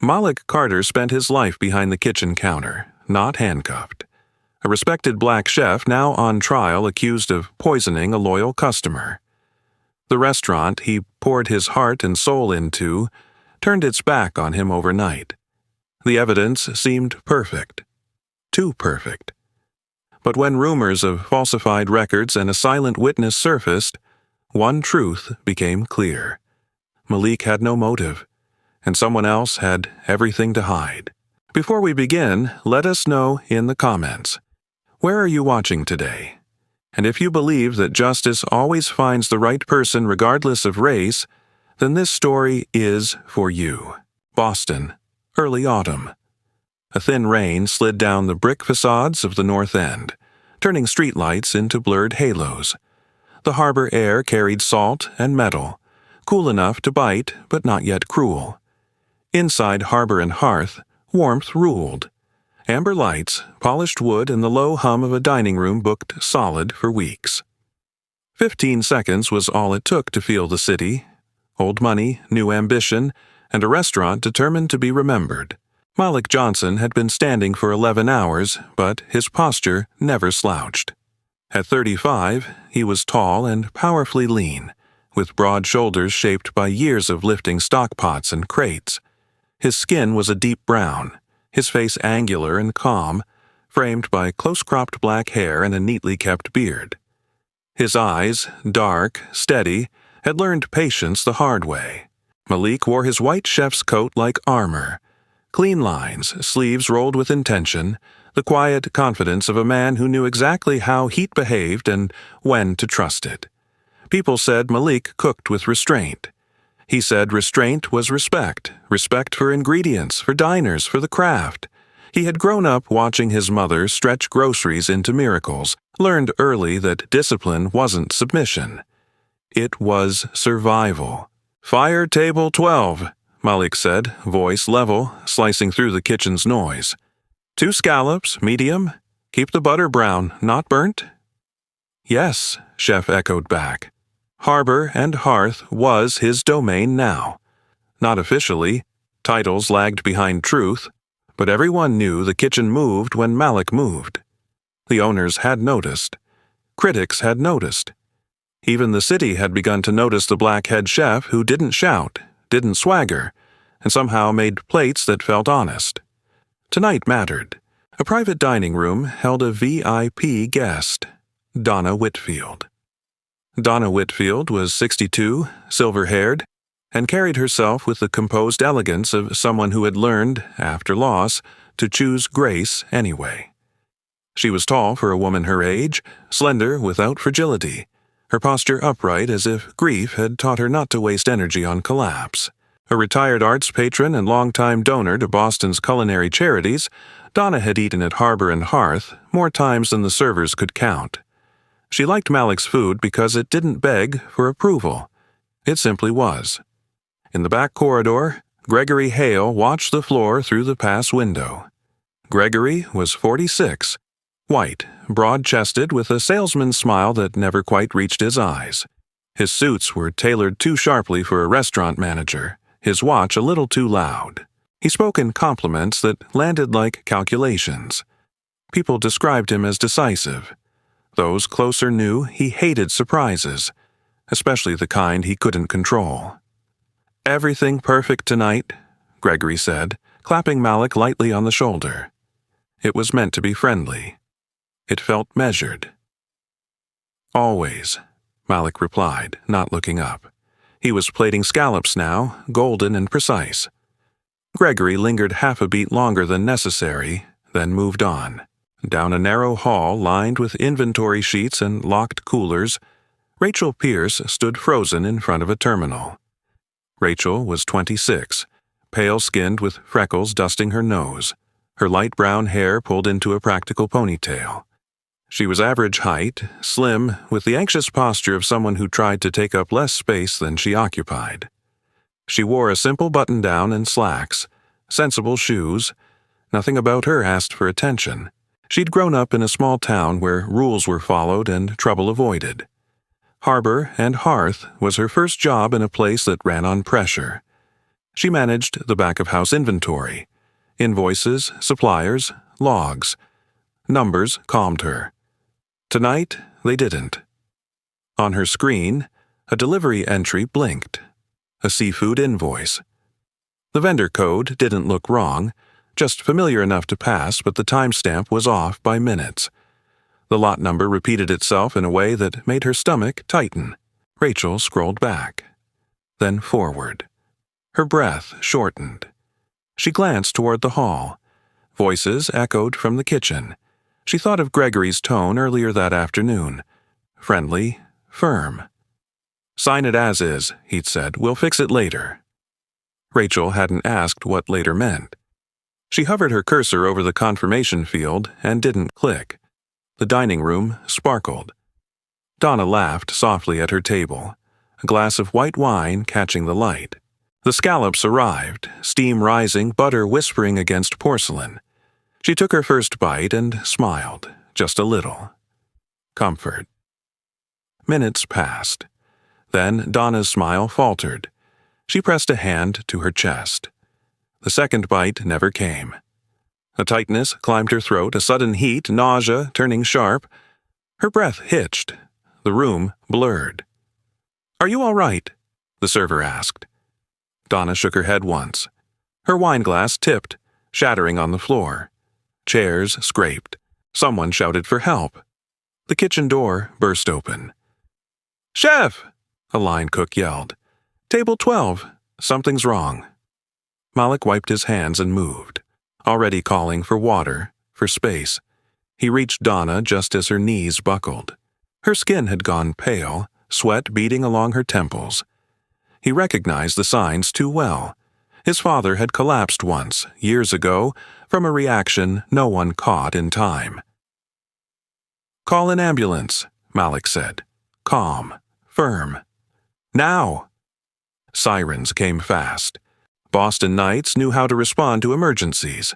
Malik Carter spent his life behind the kitchen counter, not handcuffed. A respected black chef now on trial accused of poisoning a loyal customer. The restaurant he poured his heart and soul into turned its back on him overnight. The evidence seemed perfect. Too perfect. But when rumors of falsified records and a silent witness surfaced, one truth became clear. Malik had no motive, and someone else had everything to hide. Before we begin, let us know in the comments. Where are you watching today? And if you believe that justice always finds the right person regardless of race, then this story is for you. Boston, early autumn. A thin rain slid down the brick facades of the North End, turning streetlights into blurred halos. The harbor air carried salt and metal, cool enough to bite but not yet cruel. Inside Harbor and Hearth, warmth ruled. Amber lights, polished wood, and the low hum of a dining room booked solid for weeks. 15 seconds was all it took to feel the city. Old money, new ambition, and a restaurant determined to be remembered. Malik Johnson had been standing for 11 hours, but his posture never slouched. At 35, he was tall and powerfully lean, with broad shoulders shaped by years of lifting stock pots and crates. His skin was a deep brown, his face angular and calm, framed by close-cropped black hair and a neatly kept beard. His eyes, dark, steady, had learned patience the hard way. Malik wore his white chef's coat like armor. Clean lines, sleeves rolled with intention, the quiet confidence of a man who knew exactly how heat behaved and when to trust it. People said Malik cooked with restraint. He said restraint was respect, respect for ingredients, for diners, for the craft. He had grown up watching his mother stretch groceries into miracles, learned early that discipline wasn't submission. It was survival. "Fire table 12, Malik said, voice level, slicing through the kitchen's noise. 2 scallops, medium. Keep the butter brown, not burnt?" "Yes," Chef echoed back. Harbor and Hearth was his domain now. Not officially, titles lagged behind truth, but everyone knew the kitchen moved when Malik moved. The owners had noticed. Critics had noticed. Even the city had begun to notice the black head chef who didn't shout, didn't swagger, and somehow made plates that felt honest. Tonight mattered. A private dining room held a VIP guest, Donna Whitfield. Donna Whitfield was 62, silver-haired, and carried herself with the composed elegance of someone who had learned, after loss, to choose grace anyway. She was tall for a woman her age, slender without fragility, her posture upright as if grief had taught her not to waste energy on collapse. A retired arts patron and longtime donor to Boston's culinary charities, Donna had eaten at Harbor and Hearth more times than the servers could count. She liked Malik's food because it didn't beg for approval. It simply was. In the back corridor, Gregory Hale watched the floor through the pass window. Gregory was 46, white, broad-chested, with a salesman's smile that never quite reached his eyes. His suits were tailored too sharply for a restaurant manager, his watch a little too loud. He spoke in compliments that landed like calculations. People described him as decisive. Those closer knew he hated surprises, especially the kind he couldn't control. "Everything perfect tonight," Gregory said, clapping Malik lightly on the shoulder. It was meant to be friendly. It felt measured. "Always," Malik replied, not looking up. He was plating scallops now, golden and precise. Gregory lingered half a beat longer than necessary, then moved on. Down a narrow hall lined with inventory sheets and locked coolers, Rachel Pierce stood frozen in front of a terminal. Rachel was 26, pale-skinned with freckles dusting her nose, her light brown hair pulled into a practical ponytail. She was average height, slim, with the anxious posture of someone who tried to take up less space than she occupied. She wore a simple button-down and slacks, sensible shoes. Nothing about her asked for attention. She'd grown up in a small town where rules were followed and trouble avoided. Harbor and Hearth was her first job in a place that ran on pressure. She managed the back-of-house inventory. Invoices, suppliers, logs. Numbers calmed her. Tonight, they didn't. On her screen, a delivery entry blinked. A seafood invoice. The vendor code didn't look wrong, just familiar enough to pass, but the timestamp was off by minutes. The lot number repeated itself in a way that made her stomach tighten. Rachel scrolled back, then forward. Her breath shortened. She glanced toward the hall. Voices echoed from the kitchen. She thought of Gregory's tone earlier that afternoon. Friendly, firm. "Sign it as is," he'd said. "We'll fix it later." Rachel hadn't asked what later meant. She hovered her cursor over the confirmation field and didn't click. The dining room sparkled. Donna laughed softly at her table, a glass of white wine catching the light. The scallops arrived, steam rising, butter whispering against porcelain. She took her first bite and smiled, just a little. Comfort. Minutes passed. Then Donna's smile faltered. She pressed a hand to her chest. The second bite never came. A tightness climbed her throat, a sudden heat, nausea turning sharp. Her breath hitched. The room blurred. "Are you all right?" the server asked. Donna shook her head once. Her wineglass tipped, shattering on the floor. Chairs scraped. Someone shouted for help. The kitchen door burst open. "Chef!" a line cook yelled. "Table 12. Something's wrong." Malik wiped his hands and moved, already calling for water, for space. He reached Donna just as her knees buckled. Her skin had gone pale, sweat beading along her temples. He recognized the signs too well. His father had collapsed once, years ago, from a reaction no one caught in time. "Call an ambulance," Malik said. Calm, firm. "Now!" Sirens came fast. Boston Knights knew how to respond to emergencies.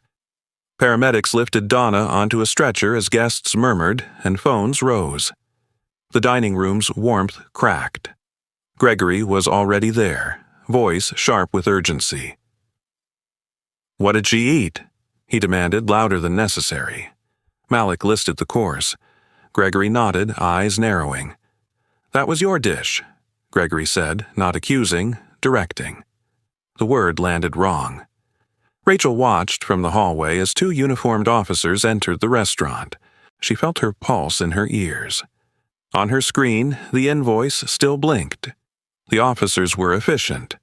Paramedics lifted Donna onto a stretcher as guests murmured and phones rose. The dining room's warmth cracked. Gregory was already there, voice sharp with urgency. "What did she eat?" he demanded, louder than necessary. Malik listed the course. Gregory nodded, eyes narrowing. "That was your dish," Gregory said, not accusing, directing. The word landed wrong. Rachel watched from the hallway as two uniformed officers entered the restaurant. She felt her pulse in her ears. On her screen, the invoice still blinked. The officers were efficient.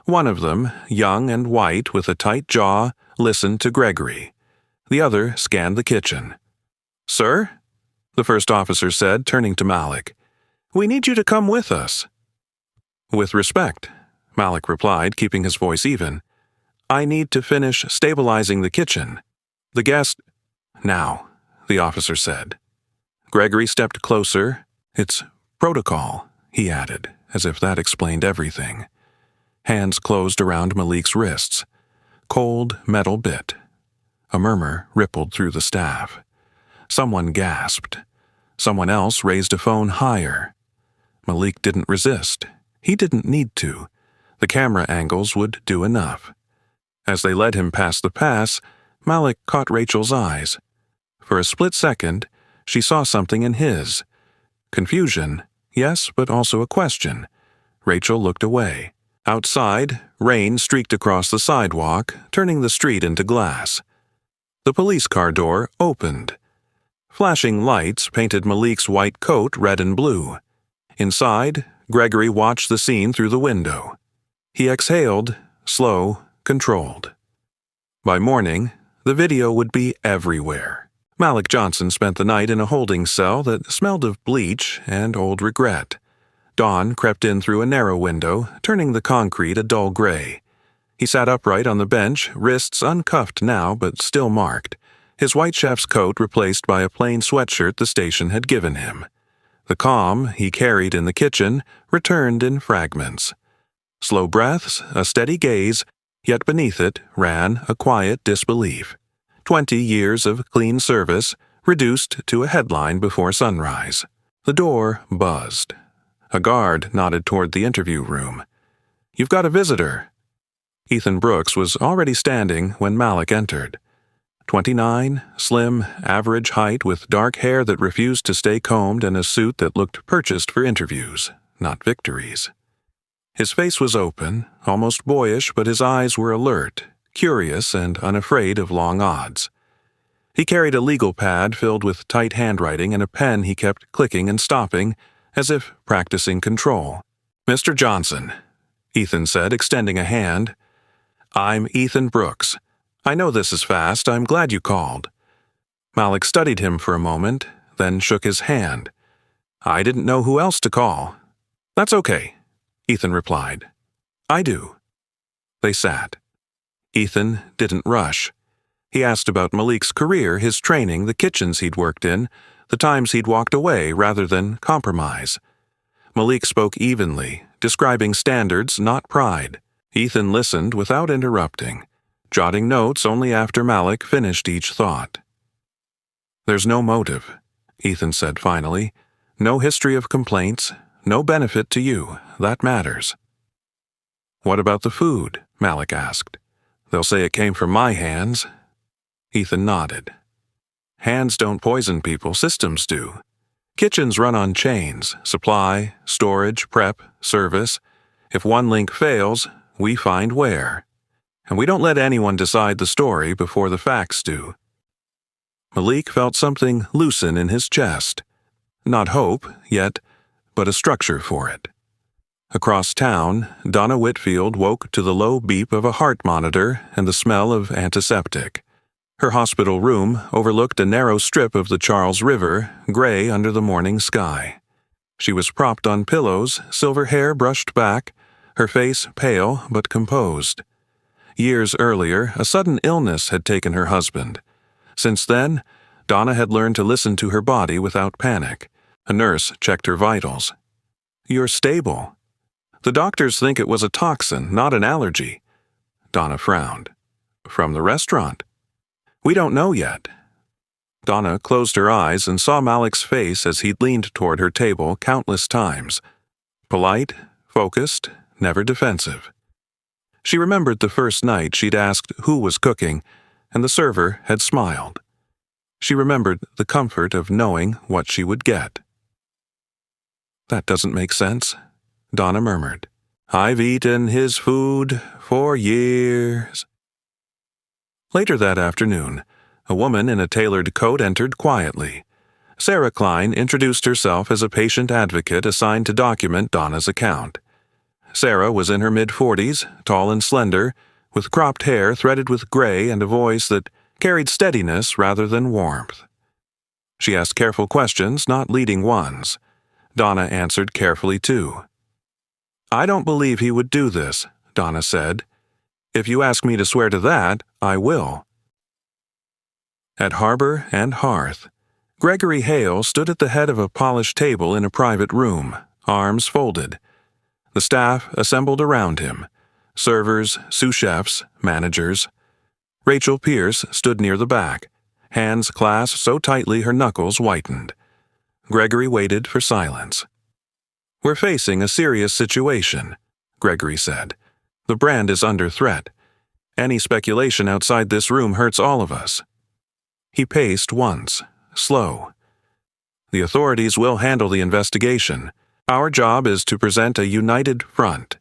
One of them, young and white with a tight jaw, listened to Gregory. The other scanned the kitchen. "Sir?" the first officer said, turning to Malik. "We need you to come with us." "With respect," Malik replied, keeping his voice even. "I need to finish stabilizing the kitchen. The guest—" "Now," the officer said. Gregory stepped closer. "It's protocol," he added, as if that explained everything. Hands closed around Malik's wrists. Cold metal bit. A murmur rippled through the staff. Someone gasped. Someone else raised a phone higher. Malik didn't resist. He didn't need to. The camera angles would do enough. As they led him past the pass, Malik caught Rachel's eyes. For a split second, she saw something in his. Confusion, yes, but also a question. Rachel looked away. Outside, rain streaked across the sidewalk, turning the street into glass. The police car door opened. Flashing lights painted Malik's white coat red and blue. Inside, Gregory watched the scene through the window. He exhaled, slow, controlled. By morning, the video would be everywhere. Malik Johnson spent the night in a holding cell that smelled of bleach and old regret. Dawn crept in through a narrow window, turning the concrete a dull gray. He sat upright on the bench, wrists uncuffed now but still marked, his white chef's coat replaced by a plain sweatshirt the station had given him. The calm he carried in the kitchen returned in fragments. Slow breaths, a steady gaze, yet beneath it ran a quiet disbelief. 20 years of clean service, reduced to a headline before sunrise. The door buzzed. A guard nodded toward the interview room. "You've got a visitor." Ethan Brooks was already standing when Malik entered. 29, slim, average height with dark hair that refused to stay combed and a suit that looked purchased for interviews, not victories. His face was open, almost boyish, but his eyes were alert, curious, and unafraid of long odds. He carried a legal pad filled with tight handwriting and a pen he kept clicking and stopping, as if practicing control. "Mr. Johnson," Ethan said, extending a hand. "I'm Ethan Brooks. I know this is fast. I'm glad you called." Malik studied him for a moment, then shook his hand. "I didn't know who else to call." "That's okay," Ethan replied. "I do." They sat. Ethan didn't rush. He asked about Malik's career, his training, the kitchens he'd worked in, the times he'd walked away rather than compromise. Malik spoke evenly, describing standards, not pride. Ethan listened without interrupting, jotting notes only after Malik finished each thought. "There's no motive," Ethan said finally. "No history of complaints, no benefit to you. That matters." "What about the food?" Malik asked. "They'll say it came from my hands." Ethan nodded. "Hands don't poison people, systems do. Kitchens run on chains: supply, storage, prep, service. If one link fails, we find where. And we don't let anyone decide the story before the facts do." Malik felt something loosen in his chest. Not hope, yet, but a structure for it. Across town, Donna Whitfield woke to the low beep of a heart monitor and the smell of antiseptic. Her hospital room overlooked a narrow strip of the Charles River, gray under the morning sky. She was propped on pillows, silver hair brushed back, her face pale but composed. Years earlier, a sudden illness had taken her husband. Since then, Donna had learned to listen to her body without panic. A nurse checked her vitals. "You're stable." "The doctors think it was a toxin, not an allergy." Donna frowned. "From the restaurant?" "We don't know yet." Donna closed her eyes and saw Malik's face as he'd leaned toward her table countless times. Polite, focused, never defensive. She remembered the first night she'd asked who was cooking, and the server had smiled. She remembered the comfort of knowing what she would get. "That doesn't make sense," Donna murmured. "I've eaten his food for years." Later that afternoon, a woman in a tailored coat entered quietly. Sarah Klein introduced herself as a patient advocate assigned to document Donna's account. Sarah was in her mid-40s, tall and slender, with cropped hair threaded with gray and a voice that carried steadiness rather than warmth. She asked careful questions, not leading ones. Donna answered carefully too. "I don't believe he would do this," Donna said. "If you ask me to swear to that, I will." At Harbor and Hearth, Gregory Hale stood at the head of a polished table in a private room, arms folded. The staff assembled around him: servers, sous chefs, managers. Rachel Pierce stood near the back, hands clasped so tightly her knuckles whitened. Gregory waited for silence. "We're facing a serious situation," Gregory said. "The brand is under threat. Any speculation outside this room hurts all of us." He paced once, slow. "The authorities will handle the investigation. Our job is to present a united front.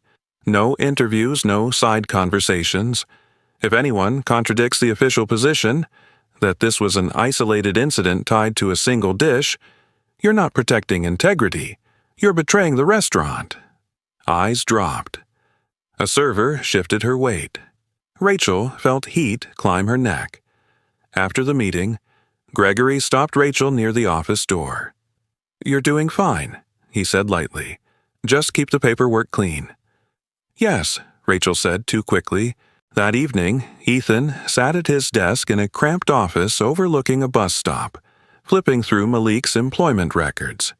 No interviews, no side conversations. If anyone contradicts the official position, that this was an isolated incident tied to a single dish, you're not protecting integrity. You're betraying the restaurant." Eyes dropped. A server shifted her weight. Rachel felt heat climb her neck. After the meeting, Gregory stopped Rachel near the office door. "You're doing fine," he said lightly. "Just keep the paperwork clean." "Yes," Rachel said too quickly. That evening, Ethan sat at his desk in a cramped office overlooking a bus stop, flipping through Malik's employment records.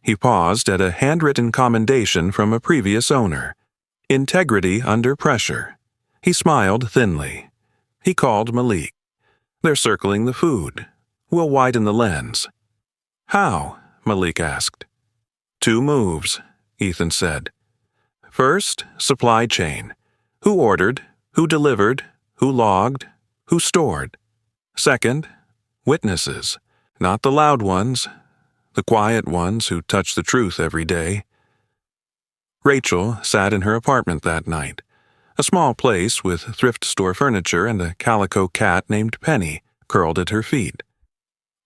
He paused at a handwritten commendation from a previous owner. Integrity under pressure. He smiled thinly. He called Malik. "They're circling the food. We'll widen the lens." "How?" Malik asked. "Two moves," Ethan said. "First, supply chain. Who ordered? Who delivered? Who logged? Who stored? Second, witnesses, not the loud ones, the quiet ones who touch the truth every day. Rachel sat in her apartment that night, a small place with thrift store furniture and a calico cat named Penny curled at her feet.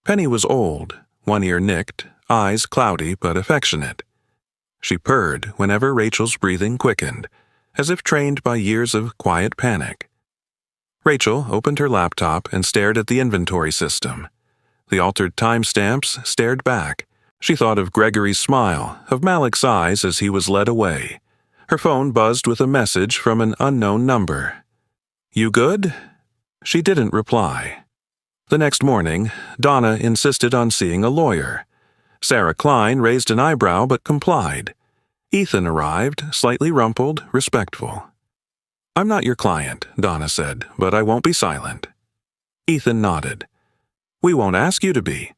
Penny was old, one ear nicked, eyes cloudy but affectionate. She purred whenever Rachel's breathing quickened, as if trained by years of quiet panic. Rachel opened her laptop and stared at the inventory system. The altered timestamps stared back. She thought of Gregory's smile, of Malik's eyes as he was led away. Her phone buzzed with a message from an unknown number. "You good?" She didn't reply. The next morning, Donna insisted on seeing a lawyer. Sarah Klein raised an eyebrow but complied. Ethan arrived, slightly rumpled, respectful. "I'm not your client," Donna said, "but I won't be silent." Ethan nodded. "We won't ask you to be."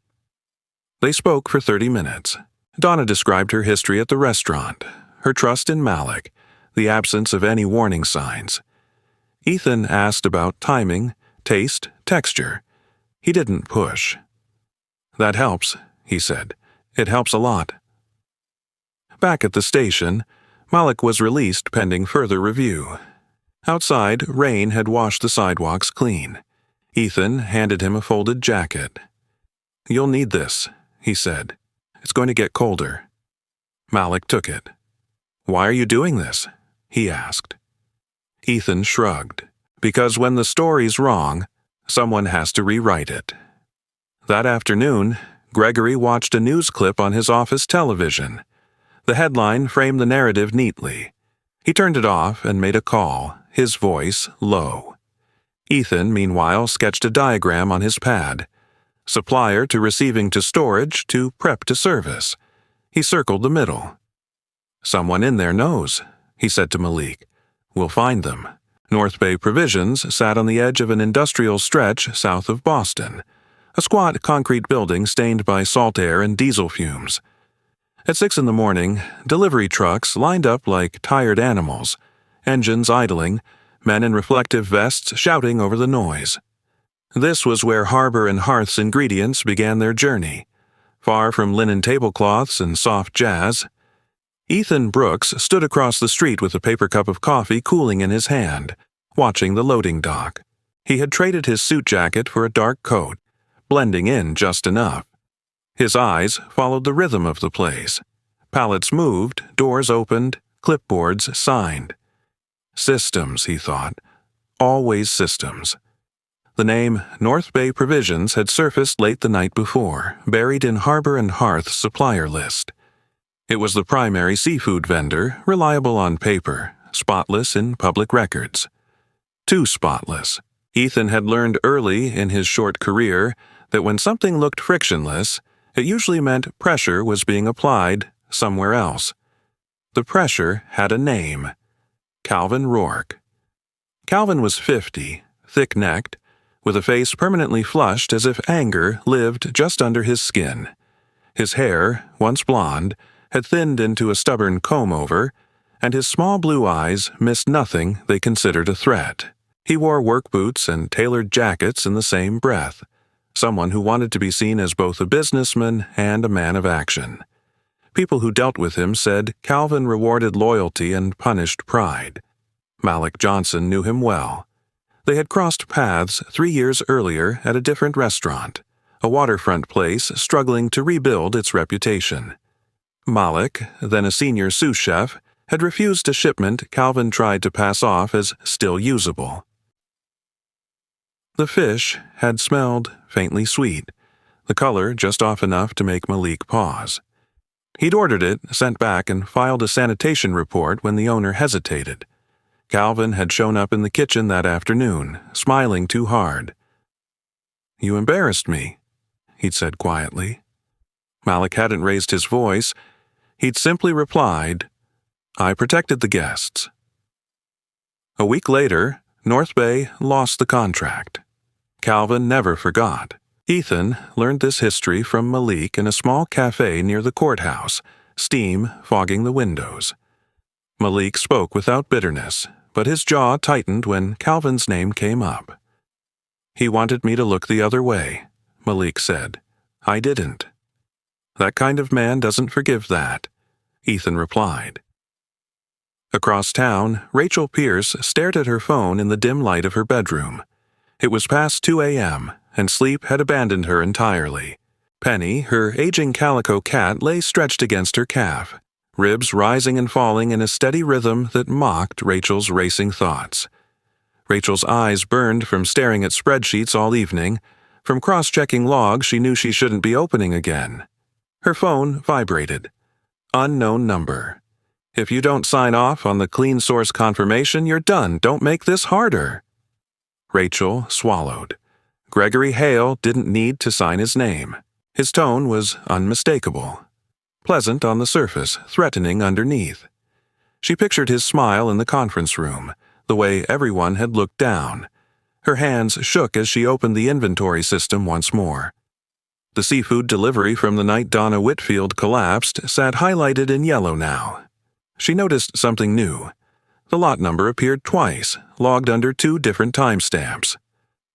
They spoke for 30 minutes. Donna described her history at the restaurant, her trust in Malik, the absence of any warning signs. Ethan asked about timing, taste, texture. He didn't push. "That helps," he said. "It helps a lot." Back at the station, Malik was released pending further review. Outside, rain had washed the sidewalks clean. Ethan handed him a folded jacket. "You'll need this," he said. "It's going to get colder." Malik took it. "Why are you doing this?" he asked. Ethan shrugged. "Because when the story's wrong, someone has to rewrite it." That afternoon, Gregory watched a news clip on his office television. The headline framed the narrative neatly. He turned it off and made a call, his voice low. Ethan, meanwhile, sketched a diagram on his pad. Supplier to receiving to storage to prep to service. He circled the middle. "Someone in there knows," he said to Malik. "We'll find them." North Bay Provisions sat on the edge of an industrial stretch south of Boston, a squat concrete building stained by salt air and diesel fumes. At 6 a.m, delivery trucks lined up like tired animals, engines idling, men in reflective vests shouting over the noise. This was where Harbor and Hearth's ingredients began their journey, far from linen tablecloths and soft jazz. Ethan Brooks stood across the street with a paper cup of coffee cooling in his hand, watching the loading dock. He had traded his suit jacket for a dark coat, blending in just enough. His eyes followed the rhythm of the place. Pallets moved, doors opened, clipboards signed. Systems, he thought. Always systems. The name North Bay Provisions had surfaced late the night before, buried in Harbor and Hearth's supplier list. It was the primary seafood vendor, reliable on paper, spotless in public records. Too spotless. Ethan had learned early in his short career that when something looked frictionless, it usually meant pressure was being applied somewhere else. The pressure had a name. Calvin Rourke. Calvin was 50, thick-necked, with a face permanently flushed as if anger lived just under his skin. His hair, once blonde, had thinned into a stubborn comb-over, and his small blue eyes missed nothing they considered a threat. He wore work boots and tailored jackets in the same breath, someone who wanted to be seen as both a businessman and a man of action. People who dealt with him said Calvin rewarded loyalty and punished pride. Malik Johnson knew him well. They had crossed paths 3 years earlier at a different restaurant, a waterfront place struggling to rebuild its reputation. Malik, then a senior sous chef, had refused a shipment Calvin tried to pass off as still usable. The fish had smelled faintly sweet, the color just off enough to make Malik pause. He'd ordered it, sent back, and filed a sanitation report when the owner hesitated. Calvin had shown up in the kitchen that afternoon, smiling too hard. "You embarrassed me," he'd said quietly. Malik hadn't raised his voice. He'd simply replied, "I protected the guests." A week later, North Bay lost the contract. Calvin never forgot. Ethan learned this history from Malik in a small cafe near the courthouse, steam fogging the windows. Malik spoke without bitterness, but his jaw tightened when Calvin's name came up. "He wanted me to look the other way," Malik said. "I didn't." "That kind of man doesn't forgive that," Ethan replied. Across town, Rachel Pierce stared at her phone in the dim light of her bedroom. It was past 2 a.m., and sleep had abandoned her entirely. Penny, her aging calico cat, lay stretched against her calf, ribs rising and falling in a steady rhythm that mocked Rachel's racing thoughts. Rachel's eyes burned from staring at spreadsheets all evening. From cross-checking logs she knew she shouldn't be opening again. Her phone vibrated. Unknown number. "If you don't sign off on the clean source confirmation, you're done. Don't make this harder." Rachel swallowed. Gregory Hale didn't need to sign his name. His tone was unmistakable. Pleasant on the surface, threatening underneath. She pictured his smile in the conference room, the way everyone had looked down. Her hands shook as she opened the inventory system once more. The seafood delivery from the night Donna Whitfield collapsed sat highlighted in yellow now. She noticed something new. The lot number appeared twice, logged under 2 different timestamps.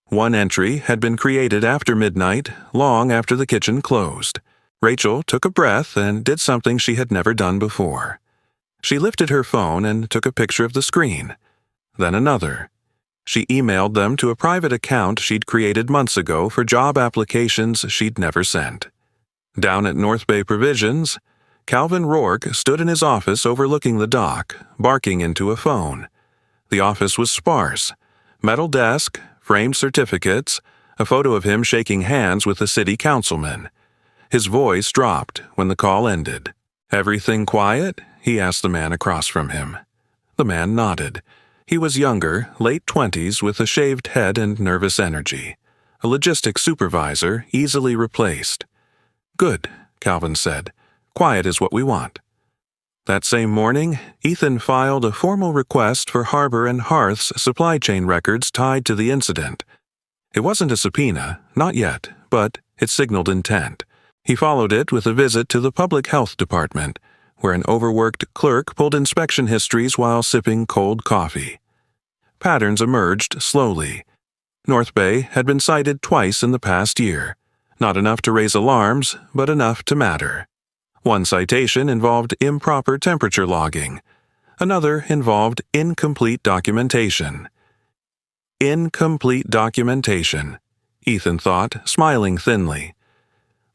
One entry had been created after midnight, long after the kitchen closed. Rachel took a breath and did something she had never done before. She lifted her phone and took a picture of the screen. Then another. She emailed them to a private account she'd created months ago for job applications she'd never sent. Down at North Bay Provisions, Calvin Rourke stood in his office overlooking the dock, barking into a phone. The office was sparse. Metal desk, framed certificates, a photo of him shaking hands with a city councilman. His voice dropped when the call ended. "Everything quiet?" he asked the man across from him. The man nodded. He was younger, late 20s, with a shaved head and nervous energy. A logistics supervisor, easily replaced. "Good," Calvin said. "Quiet is what we want." That same morning, Ethan filed a formal request for Harbor and Hearth's supply chain records tied to the incident. It wasn't a subpoena, not yet, but it signaled intent. He followed it with a visit to the Public Health Department, where an overworked clerk pulled inspection histories while sipping cold coffee. Patterns emerged slowly. North Bay had been cited twice in the past year. Not enough to raise alarms, but enough to matter. One citation involved improper temperature logging. Another involved incomplete documentation. Incomplete documentation, Ethan thought, smiling thinly.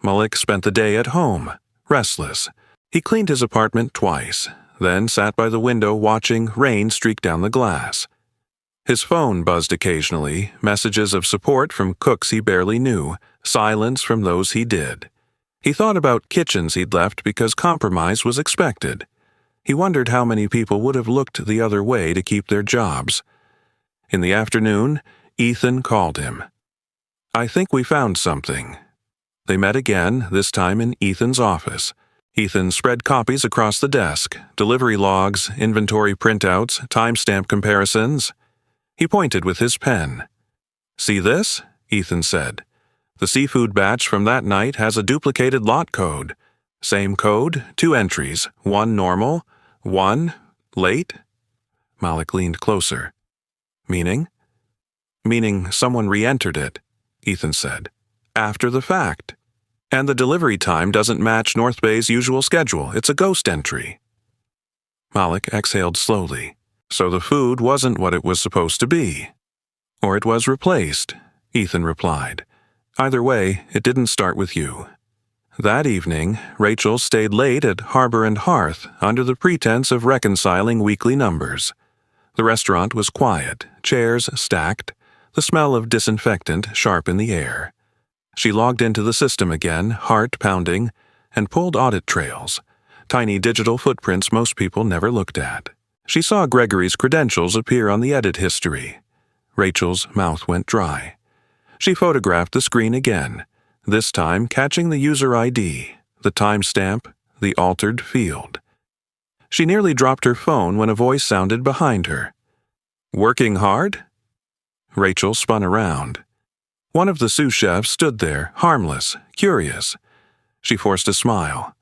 Malik spent the day at home, restless. He cleaned his apartment twice, then sat by the window watching rain streak down the glass. His phone buzzed occasionally, messages of support from cooks he barely knew, silence from those he did. He thought about kitchens he'd left because compromise was expected. He wondered how many people would have looked the other way to keep their jobs. In the afternoon, Ethan called him. "I think we found something." They met again, this time in Ethan's office. Ethan spread copies across the desk, delivery logs, inventory printouts, timestamp comparisons. He pointed with his pen. "See this?" Ethan said. "The seafood batch from that night has a duplicated lot code. Same code, 2 entries, 1 normal, 1 late." Malik leaned closer. "Meaning?" "Meaning someone re-entered it," Ethan said. "After the fact. And the delivery time doesn't match North Bay's usual schedule. It's a ghost entry." Malik exhaled slowly. "So the food wasn't what it was supposed to be." "Or it was replaced," Ethan replied. "Either way, it didn't start with you." That evening, Rachel stayed late at Harbor and Hearth under the pretense of reconciling weekly numbers. The restaurant was quiet, chairs stacked, the smell of disinfectant sharp in the air. She logged into the system again, heart pounding, and pulled audit trails, tiny digital footprints most people never looked at. She saw Gregory's credentials appear on the edit history. Rachel's mouth went dry. She photographed the screen again, this time catching the user ID, the timestamp, the altered field. She nearly dropped her phone when a voice sounded behind her. "Working hard?" Rachel spun around. One of the sous chefs stood there, harmless, curious. She forced a smile.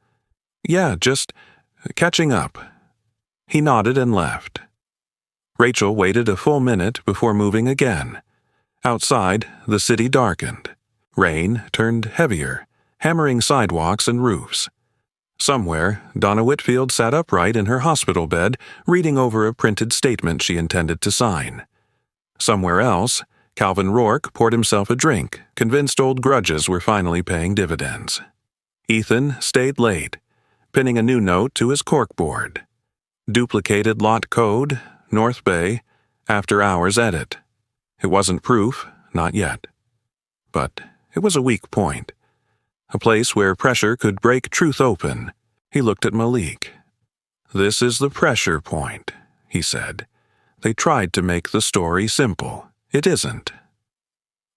"Yeah, just catching up." He nodded and left. Rachel waited a full minute before moving again. Outside, the city darkened. Rain turned heavier, hammering sidewalks and roofs. Somewhere, Donna Whitfield sat upright in her hospital bed, reading over a printed statement she intended to sign. Somewhere else, Calvin Rourke poured himself a drink, convinced old grudges were finally paying dividends. Ethan stayed late, pinning a new note to his corkboard. Duplicated lot code, North Bay, after-hours edit. It wasn't proof, not yet. But it was a weak point. A place where pressure could break truth open. He looked at Malik. "This is the pressure point," he said. "They tried to make the story simple. It isn't."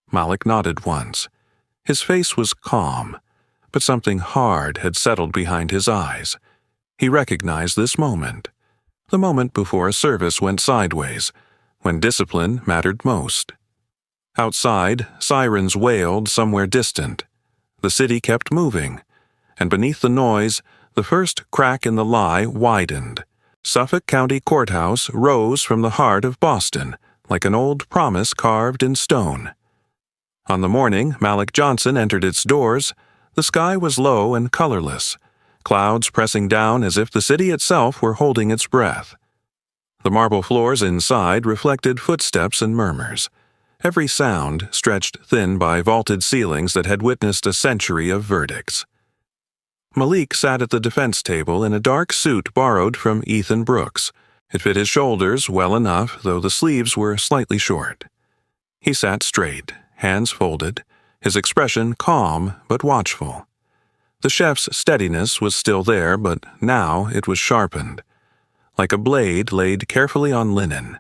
Malik nodded once. His face was calm, but something hard had settled behind his eyes. He recognized this moment. The moment before a service went sideways, when discipline mattered most. Outside, sirens wailed somewhere distant. The city kept moving, and beneath the noise, the first crack in the lie widened. Suffolk County Courthouse rose from the heart of Boston, like an old promise carved in stone. On the morning Malik Johnson entered its doors, the sky was low and colorless, clouds pressing down as if the city itself were holding its breath. The marble floors inside reflected footsteps and murmurs, every sound stretched thin by vaulted ceilings that had witnessed a century of verdicts. Malik sat at the defense table in a dark suit borrowed from Ethan Brooks. It fit his shoulders well enough, though the sleeves were slightly short. He sat straight, hands folded, his expression calm but watchful. The chef's steadiness was still there, but now it was sharpened, like a blade laid carefully on linen.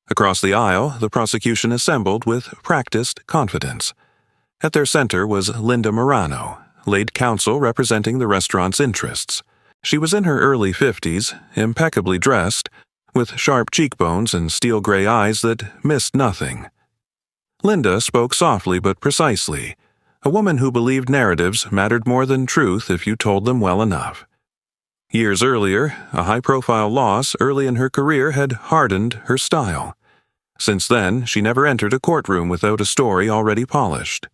Across the aisle, the prosecution assembled with practiced confidence. At their center was Linda Morano, lead counsel representing the restaurant's interests. She was in her early 50s, impeccably dressed, with sharp cheekbones and steel-gray eyes that missed nothing. Linda spoke softly but precisely, a woman who believed narratives mattered more than truth if you told them well enough. Years earlier, a high-profile loss early in her career had hardened her style. Since then, she never entered a courtroom without a story already polished.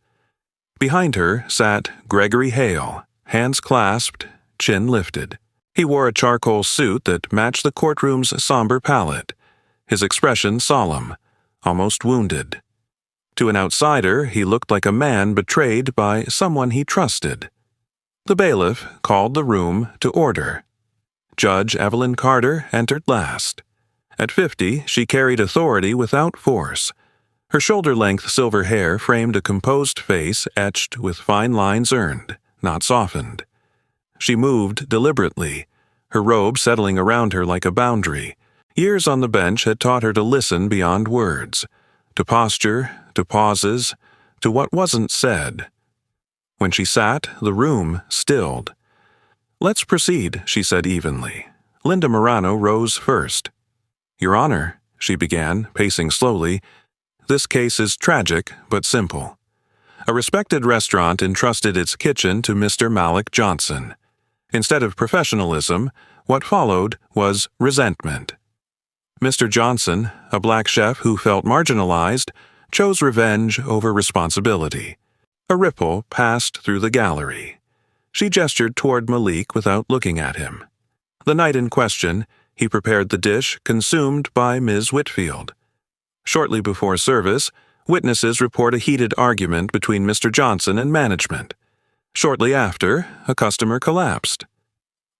Behind her sat Gregory Hale, hands clasped, chin lifted. He wore a charcoal suit that matched the courtroom's somber palette, his expression solemn, almost wounded. To an outsider, he looked like a man betrayed by someone he trusted. The bailiff called the room to order. Judge Evelyn Carter entered last. At 50, she carried authority without force. Her shoulder-length silver hair framed a composed face etched with fine lines earned, not softened. She moved deliberately, her robe settling around her like a boundary. Years on the bench had taught her to listen beyond words, to posture, to pauses, to what wasn't said. When she sat, the room stilled. "Let's proceed," she said evenly. Linda Morano rose first. "Your Honor," she began, pacing slowly, "this case is tragic but simple. A respected restaurant entrusted its kitchen to Mr. Malik Johnson. Instead of professionalism, what followed was resentment. Mr. Johnson, a black chef who felt marginalized, chose revenge over responsibility. A ripple passed through the gallery. She gestured toward Malik without looking at him. The night in question, he prepared the dish consumed by Ms. Whitfield. Shortly before service, witnesses report a heated argument between Mr. Johnson and management. Shortly after, a customer collapsed.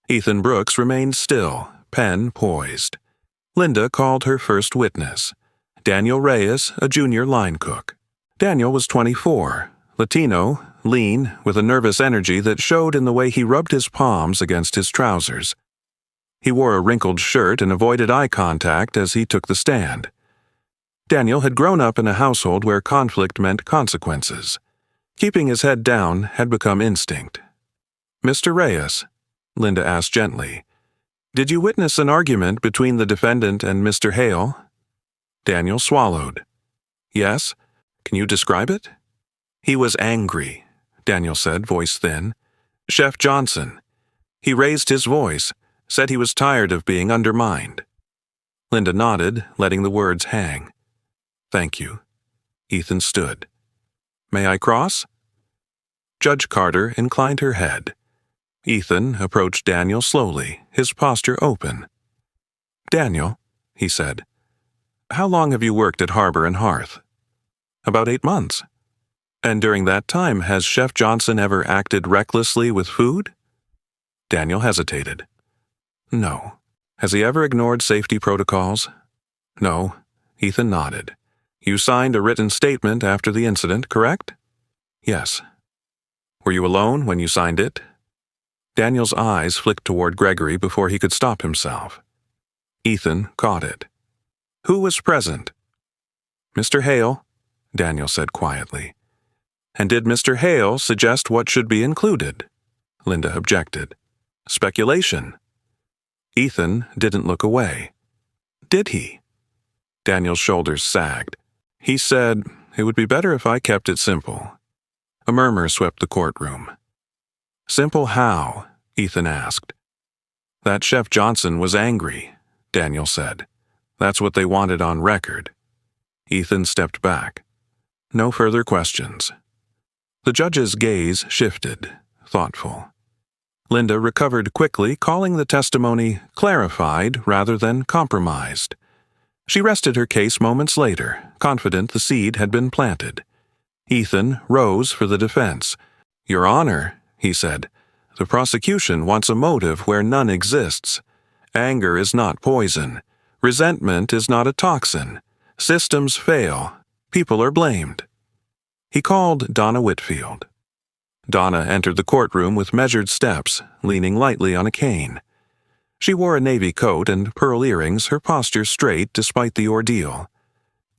Ethan Brooks remained still, pen poised. Linda called her first witness, Daniel Reyes, a junior line cook. Daniel was 24, Latino, lean, with a nervous energy that showed in the way he rubbed his palms against his trousers. He wore a wrinkled shirt and avoided eye contact as he took the stand. Daniel had grown up in a household where conflict meant consequences. Keeping his head down had become instinct. "Mr. Reyes," Linda asked gently, "did you witness an argument between the defendant and Mr. Hale?" Daniel swallowed. "Yes. Can you describe it?" "He was angry," Daniel said, voice thin. "Chef Johnson. He raised his voice, said he was tired of being undermined." Linda nodded, letting the words hang. Thank you. Ethan stood. May I cross? Judge Carter inclined her head. Ethan approached Daniel slowly, his posture open. Daniel, he said, how long have you worked at Harbor and Hearth? About 8 months. And during that time, has Chef Johnson ever acted recklessly with food? Daniel hesitated. No. Has he ever ignored safety protocols? No. Ethan nodded. You signed a written statement after the incident, correct? Yes. Were you alone when you signed it? Daniel's eyes flicked toward Gregory before he could stop himself. Ethan caught it. Who was present? Mr. Hale, Daniel said quietly. And did Mr. Hale suggest what should be included? Linda objected. Speculation. Ethan didn't look away. Did he? Daniel's shoulders sagged. He said, it would be better if I kept it simple. A murmur swept the courtroom. Simple how? Ethan asked. That Chef Johnson was angry, Daniel said. That's what they wanted on record. Ethan stepped back. No further questions. The judge's gaze shifted, thoughtful. Linda recovered quickly, calling the testimony clarified rather than compromised. She rested her case moments later, confident the seed had been planted. Ethan rose for the defense. Your Honor, he said, the prosecution wants a motive where none exists. Anger is not poison. Resentment is not a toxin. Systems fail. People are blamed. He called Donna Whitfield. Donna entered the courtroom with measured steps, leaning lightly on a cane. She wore a navy coat and pearl earrings, her posture straight despite the ordeal.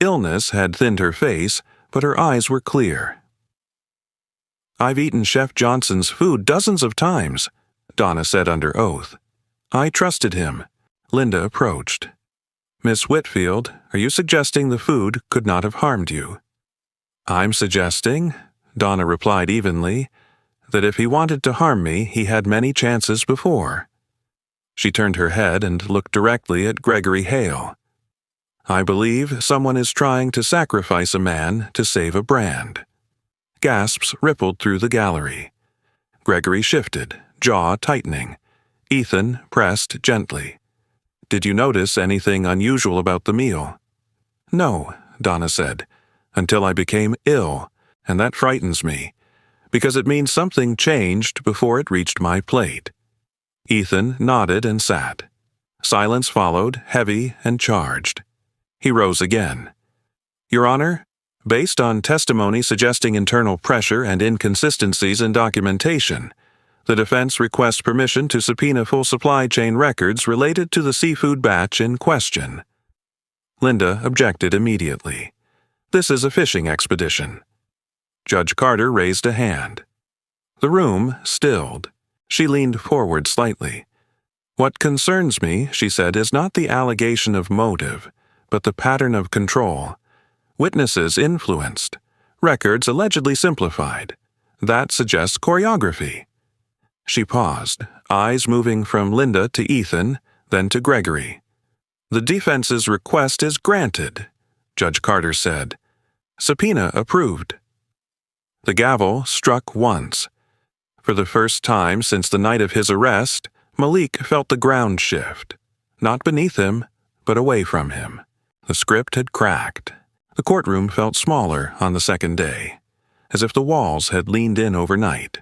Illness had thinned her face, but her eyes were clear. I've eaten Chef Johnson's food dozens of times, Donna said under oath. I trusted him. Linda approached. Miss Whitfield, are you suggesting the food could not have harmed you? I'm suggesting, Donna replied evenly, that if he wanted to harm me, he had many chances before. She turned her head and looked directly at Gregory Hale. I believe someone is trying to sacrifice a man to save a brand. Gasps rippled through the gallery. Gregory shifted, jaw tightening. Ethan pressed gently. Did you notice anything unusual about the meal? No, Donna said, until I became ill, and that frightens me, because it means something changed before it reached my plate. Ethan nodded and sat. Silence followed, heavy and charged. He rose again. Your Honor, based on testimony suggesting internal pressure and inconsistencies in documentation, the defense requests permission to subpoena full supply chain records related to the seafood batch in question. Linda objected immediately. This is a fishing expedition. Judge Carter raised a hand. The room stilled. She leaned forward slightly. What concerns me, she said, is not the allegation of motive, but the pattern of control. Witnesses influenced. Records allegedly simplified. That suggests choreography. She paused, eyes moving from Linda to Ethan, then to Gregory. The defense's request is granted, Judge Carter said. Subpoena approved. The gavel struck once. For the first time since the night of his arrest, Malik felt the ground shift. Not beneath him, but away from him. The script had cracked. The courtroom felt smaller on the second day, as if the walls had leaned in overnight.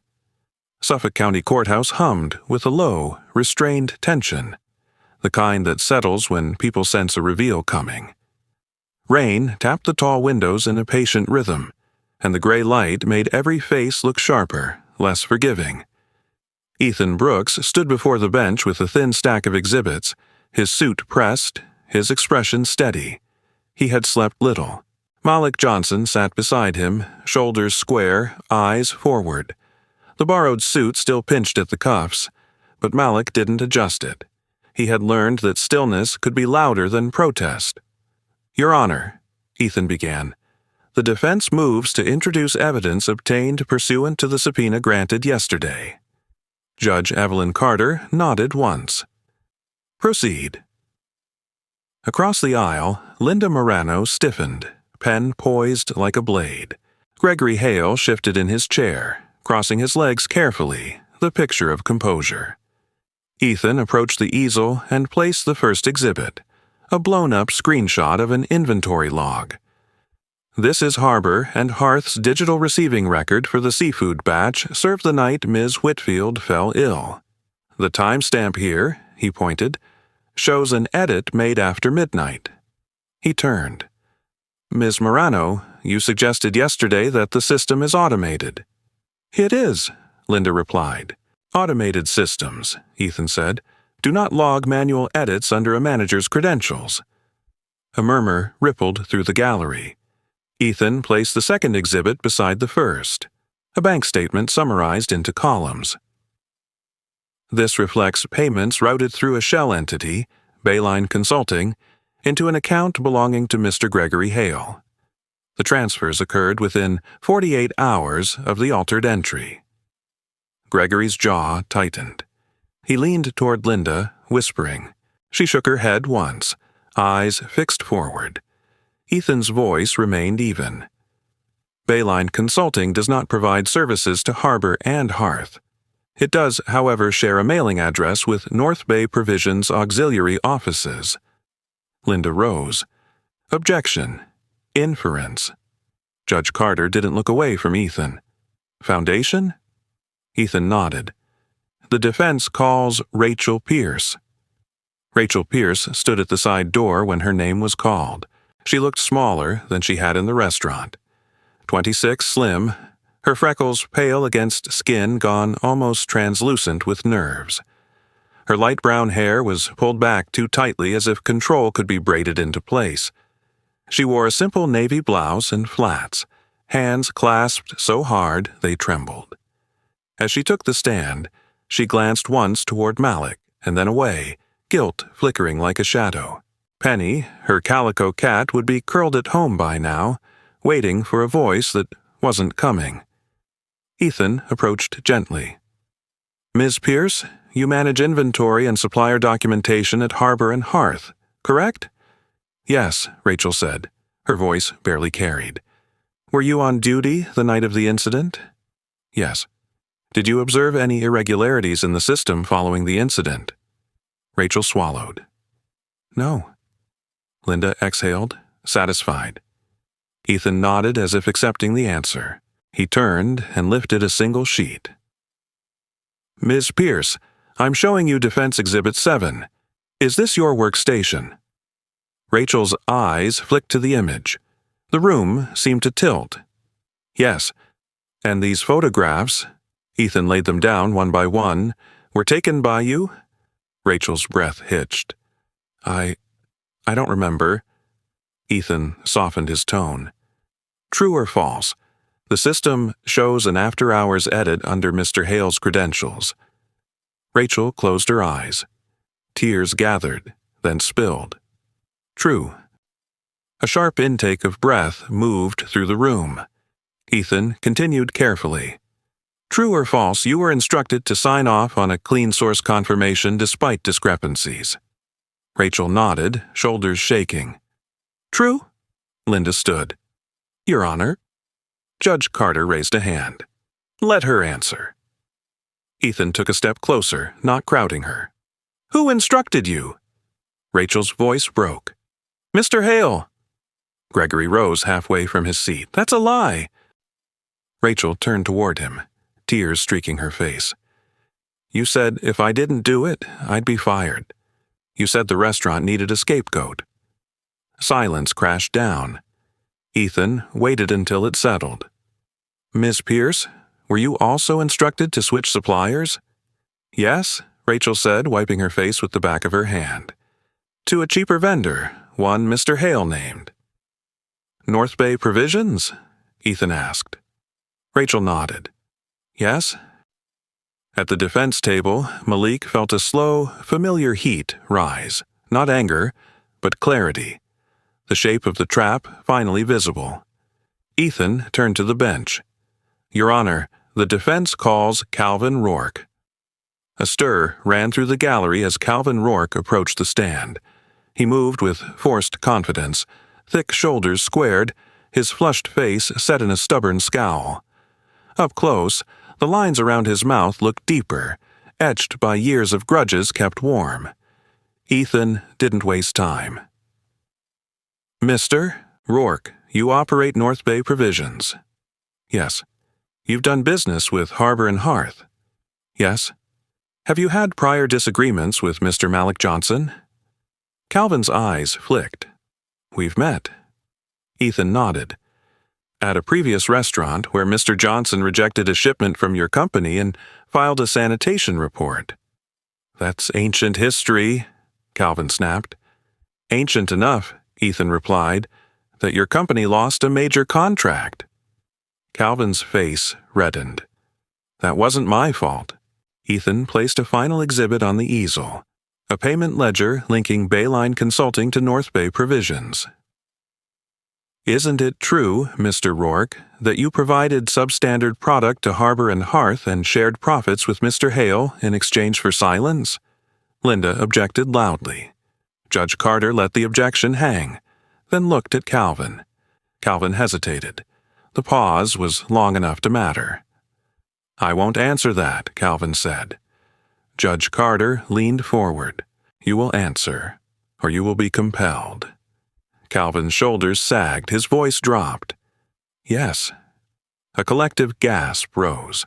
Suffolk County Courthouse hummed with a low, restrained tension, the kind that settles when people sense a reveal coming. Rain tapped the tall windows in a patient rhythm, and the gray light made every face look sharper, less forgiving. Ethan Brooks stood before the bench with a thin stack of exhibits, his suit pressed, his expression steady. He had slept little. Malik Johnson sat beside him, shoulders square, eyes forward. The borrowed suit still pinched at the cuffs, but Malik didn't adjust it. He had learned that stillness could be louder than protest. Your Honor, Ethan began, the defense moves to introduce evidence obtained pursuant to the subpoena granted yesterday. Judge Evelyn Carter nodded once. Proceed. Across the aisle, Linda Morano stiffened, pen poised like a blade. Gregory Hale shifted in his chair, crossing his legs carefully, the picture of composure. Ethan approached the easel and placed the first exhibit, a blown-up screenshot of an inventory log. This is Harbor and Hearth's digital receiving record for the seafood batch served the night Ms. Whitfield fell ill. The timestamp here, he pointed, shows an edit made after midnight. He turned. Ms. Morano, you suggested yesterday that the system is automated. It is, Linda replied. Automated systems, Ethan said, do not log manual edits under a manager's credentials. A murmur rippled through the gallery. Ethan placed the second exhibit beside the first, a bank statement summarized into columns. This reflects payments routed through a shell entity, Bayline Consulting, into an account belonging to Mr. Gregory Hale. The transfers occurred within 48 hours of the altered entry. Gregory's jaw tightened. He leaned toward Linda, whispering. She shook her head once, eyes fixed forward. Ethan's voice remained even. Bayline Consulting does not provide services to Harbor and Hearth. It does, however, share a mailing address with North Bay Provisions Auxiliary Offices. Linda rose. Objection. Inference. Judge Carter didn't look away from Ethan. Foundation? Ethan nodded. The defense calls Rachel Pierce. Rachel Pierce stood at the side door when her name was called. She looked smaller than she had in the restaurant. 26, slim, her freckles pale against skin gone almost translucent with nerves. Her light brown hair was pulled back too tightly as if control could be braided into place. She wore a simple navy blouse and flats, hands clasped so hard they trembled. As she took the stand, she glanced once toward Malik and then away, guilt flickering like a shadow. Penny, her calico cat, would be curled at home by now, waiting for a voice that wasn't coming. Ethan approached gently. Ms. Pierce, you manage inventory and supplier documentation at Harbor and Hearth, correct? Yes, Rachel said. Her voice barely carried. Were you on duty the night of the incident? Yes. Did you observe any irregularities in the system following the incident? Rachel swallowed. No. Linda exhaled, satisfied. Ethan nodded as if accepting the answer. He turned and lifted a single sheet. Ms. Pierce, I'm showing you Defense Exhibit 7. Is this your workstation? Rachel's eyes flicked to the image. The room seemed to tilt. Yes. And these photographs, Ethan laid them down one by one, were taken by you? Rachel's breath hitched. I don't remember. Ethan softened his tone. True or false? The system shows an after-hours edit under Mr. Hale's credentials. Rachel closed her eyes. Tears gathered, then spilled. True. A sharp intake of breath moved through the room. Ethan continued carefully. True or false, you were instructed to sign off on a clean source confirmation despite discrepancies. Rachel nodded, shoulders shaking. True? Linda stood. Your Honor. Judge Carter raised a hand. Let her answer. Ethan took a step closer, not crowding her. Who instructed you? Rachel's voice broke. Mr. Hale. Gregory rose halfway from his seat. That's a lie. Rachel turned toward him, tears streaking her face. You said if I didn't do it, I'd be fired. You said the restaurant needed a scapegoat. Silence crashed down. Ethan waited until it settled. Miss Pierce, were you also instructed to switch suppliers? Yes, Rachel said, wiping her face with the back of her hand. To a cheaper vendor, one Mr. Hale named. North Bay Provisions? Ethan asked. Rachel nodded. Yes? At the defense table, Malik felt a slow, familiar heat rise, not anger, but clarity. The shape of the trap finally visible. Ethan turned to the bench. Your Honor, the defense calls Calvin Rourke. A stir ran through the gallery as Calvin Rourke approached the stand. He moved with forced confidence, thick shoulders squared, his flushed face set in a stubborn scowl. Up close, the lines around his mouth looked deeper, etched by years of grudges kept warm. Ethan didn't waste time. "Mr. Rourke, you operate North Bay Provisions." "Yes." "You've done business with Harbor and Hearth." "Yes." "Have you had prior disagreements with Mr. Malik Johnson?" Calvin's eyes flicked. "We've met." Ethan nodded. "At a previous restaurant where Mr. Johnson rejected a shipment from your company and filed a sanitation report." "That's ancient history," Calvin snapped. "Ancient enough," Ethan replied, "that your company lost a major contract." Calvin's face reddened. "That wasn't my fault." Ethan placed a final exhibit on the easel, a payment ledger linking Bayline Consulting to North Bay Provisions. "Isn't it true, Mr. Rourke, that you provided substandard product to Harbor and Hearth and shared profits with Mr. Hale in exchange for silence?" Linda objected loudly. Judge Carter let the objection hang, then looked at Calvin. Calvin hesitated. The pause was long enough to matter. "I won't answer that," Calvin said. Judge Carter leaned forward. "You will answer, or you will be compelled." Calvin's shoulders sagged, his voice dropped. "Yes." A collective gasp rose.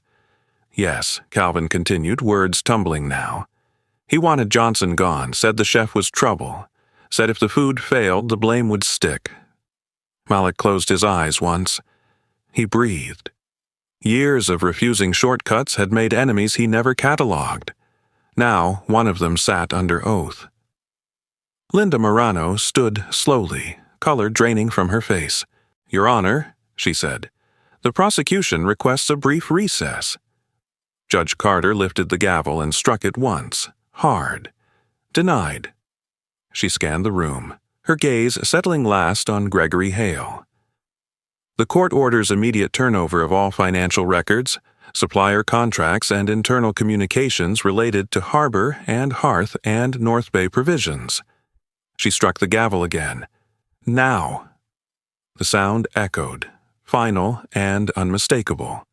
"Yes," Calvin continued, words tumbling now. "He wanted Johnson gone, said the chef was trouble, said if the food failed, the blame would stick." Malik closed his eyes once. He breathed. Years of refusing shortcuts had made enemies he never catalogued. Now one of them sat under oath. Linda Morano stood slowly, color draining from her face. "Your Honor," she said, "the prosecution requests a brief recess." Judge Carter lifted the gavel and struck it once, hard. "Denied." She scanned the room, her gaze settling last on Gregory Hale. "The court orders immediate turnover of all financial records, supplier contracts, and internal communications related to Harbor and Hearth and North Bay Provisions." She struck the gavel again. "Now." The sound echoed, final and unmistakable.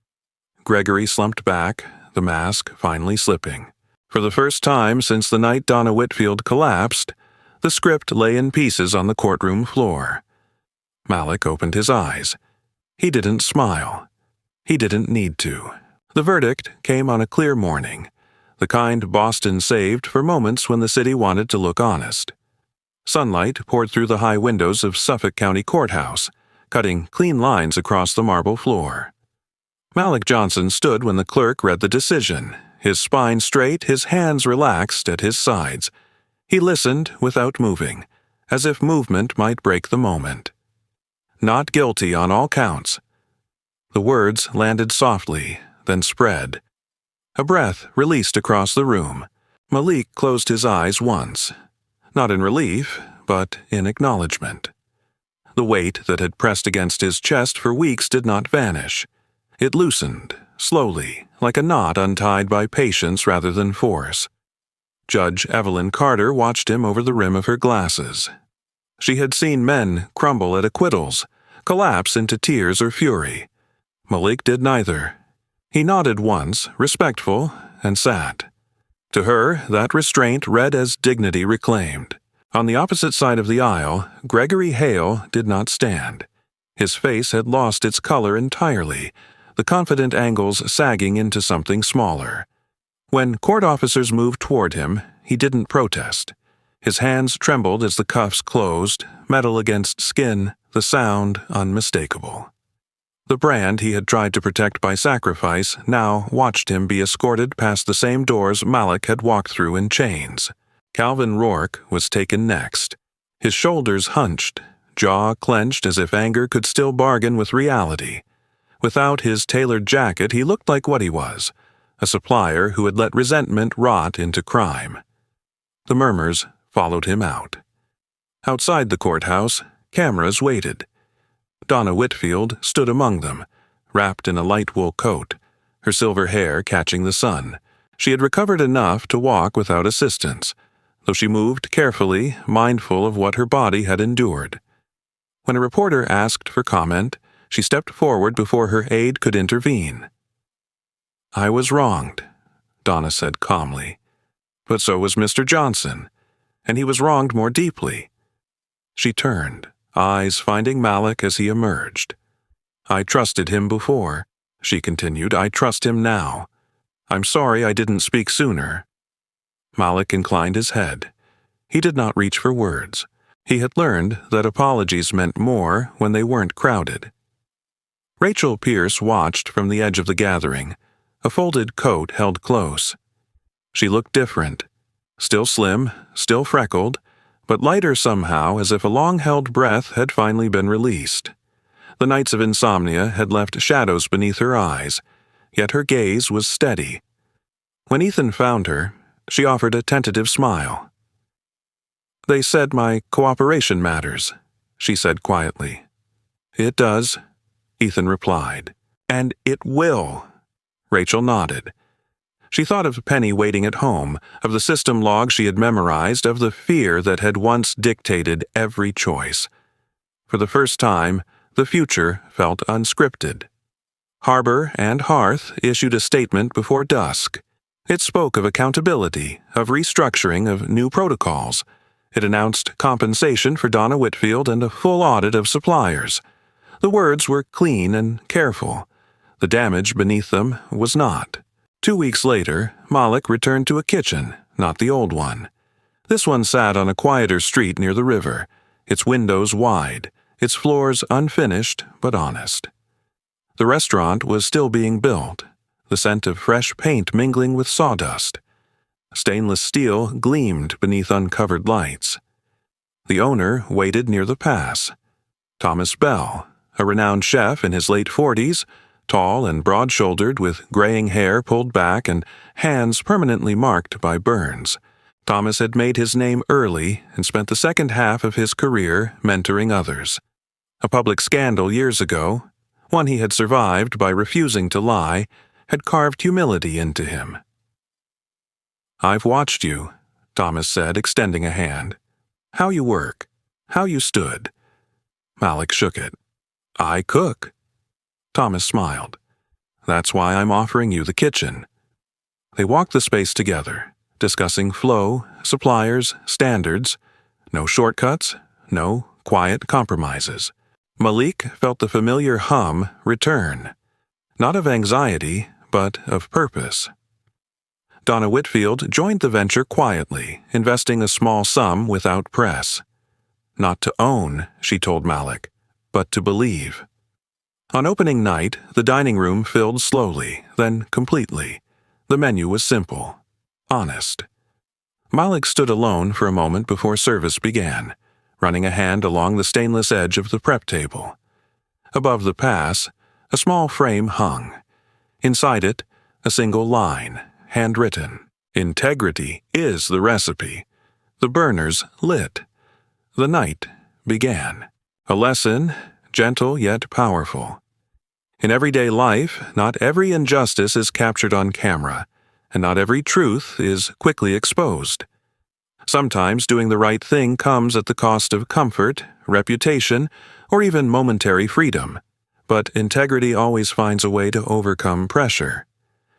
Gregory slumped back, the mask finally slipping. For the first time since the night Donna Whitfield collapsed, the script lay in pieces on the courtroom floor. Malik opened his eyes. He didn't smile. He didn't need to. The verdict came on a clear morning, the kind Boston saved for moments when the city wanted to look honest. Sunlight poured through the high windows of Suffolk County Courthouse, cutting clean lines across the marble floor. Malik Johnson stood when the clerk read the decision, his spine straight, his hands relaxed at his sides. He listened without moving, as if movement might break the moment. "Not guilty on all counts." The words landed softly, then spread. A breath released across the room. Malik closed his eyes once. Not in relief, but in acknowledgement. The weight that had pressed against his chest for weeks did not vanish. It loosened, slowly, like a knot untied by patience rather than force. Judge Evelyn Carter watched him over the rim of her glasses. She had seen men crumble at acquittals, collapse into tears or fury. Malik did neither. He nodded once, respectful, and sat. To her, that restraint read as dignity reclaimed. On the opposite side of the aisle, Gregory Hale did not stand. His face had lost its color entirely, the confident angles sagging into something smaller. When court officers moved toward him, he didn't protest. His hands trembled as the cuffs closed, metal against skin, the sound unmistakable. The brand he had tried to protect by sacrifice now watched him be escorted past the same doors Malik had walked through in chains. Calvin Rourke was taken next. His shoulders hunched, jaw clenched as if anger could still bargain with reality. Without his tailored jacket, he looked like what he was, a supplier who had let resentment rot into crime. The murmurs followed him out. Outside the courthouse, cameras waited. Donna Whitfield stood among them, wrapped in a light wool coat, her silver hair catching the sun. She had recovered enough to walk without assistance, though she moved carefully, mindful of what her body had endured. When a reporter asked for comment, she stepped forward before her aide could intervene. "I was wronged," Donna said calmly. "But so was Mr. Johnson, and he was wronged more deeply." She turned, eyes finding Malik as he emerged. "I trusted him before," she continued. "I trust him now. I'm sorry I didn't speak sooner." Malik inclined his head. He did not reach for words. He had learned that apologies meant more when they weren't crowded. Rachel Pierce watched from the edge of the gathering, a folded coat held close. She looked different. Still slim, still freckled, but lighter somehow, as if a long-held breath had finally been released. The nights of insomnia had left shadows beneath her eyes, yet her gaze was steady. When Ethan found her, she offered a tentative smile. "They said my cooperation matters," she said quietly. "It does," Ethan replied. "And it will." Rachel nodded. She thought of Penny waiting at home, of the system log she had memorized, of the fear that had once dictated every choice. For the first time, the future felt unscripted. Harbor and Hearth issued a statement before dusk. It spoke of accountability, of restructuring, of new protocols. It announced compensation for Donna Whitfield and a full audit of suppliers. The words were clean and careful. The damage beneath them was not. 2 weeks later, Malik returned to a kitchen, not the old one. This one sat on a quieter street near the river, its windows wide, its floors unfinished but honest. The restaurant was still being built, the scent of fresh paint mingling with sawdust. Stainless steel gleamed beneath uncovered lights. The owner waited near the pass. Thomas Bell, a renowned chef in his late 40s, tall and broad-shouldered with graying hair pulled back and hands permanently marked by burns. Thomas had made his name early and spent the second half of his career mentoring others. A public scandal years ago, one he had survived by refusing to lie, had carved humility into him. "I've watched you," Thomas said, extending a hand. "How you work, how you stood." Malik shook it. "I cook." Thomas smiled. "That's why I'm offering you the kitchen." They walked the space together, discussing flow, suppliers, standards. No shortcuts, no quiet compromises. Malik felt the familiar hum return, not of anxiety, but of purpose. Donna Whitfield joined the venture quietly, investing a small sum without press. Not to own, she told Malik, but to believe. On opening night, the dining room filled slowly, then completely. The menu was simple, honest. Malik stood alone for a moment before service began, running a hand along the stainless edge of the prep table. Above the pass, a small frame hung. Inside it, a single line, handwritten. "Integrity is the recipe." The burners lit. The night began. A lesson, gentle yet powerful. In everyday life, not every injustice is captured on camera, and not every truth is quickly exposed. Sometimes doing the right thing comes at the cost of comfort, reputation, or even momentary freedom. But integrity always finds a way to overcome pressure.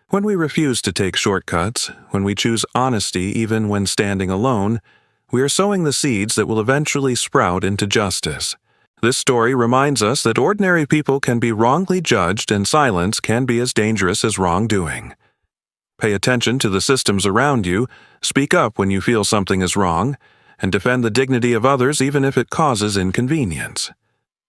When we refuse to take shortcuts, when we choose honesty even when standing alone, we are sowing the seeds that will eventually sprout into justice. This story reminds us that ordinary people can be wrongly judged and silence can be as dangerous as wrongdoing. Pay attention to the systems around you, speak up when you feel something is wrong, and defend the dignity of others even if it causes inconvenience.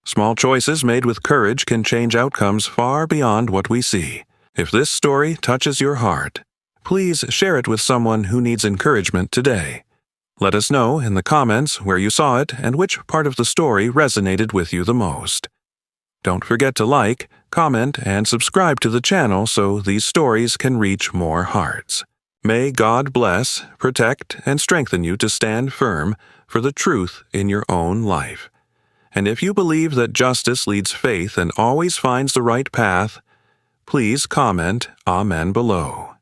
Small choices made with courage can change outcomes far beyond what we see. If this story touches your heart, please share it with someone who needs encouragement today. Let us know in the comments where you saw it and which part of the story resonated with you the most. Don't forget to like, comment, and subscribe to the channel so these stories can reach more hearts. May God bless, protect, and strengthen you to stand firm for the truth in your own life. And if you believe that justice leads faith and always finds the right path, please comment Amen below.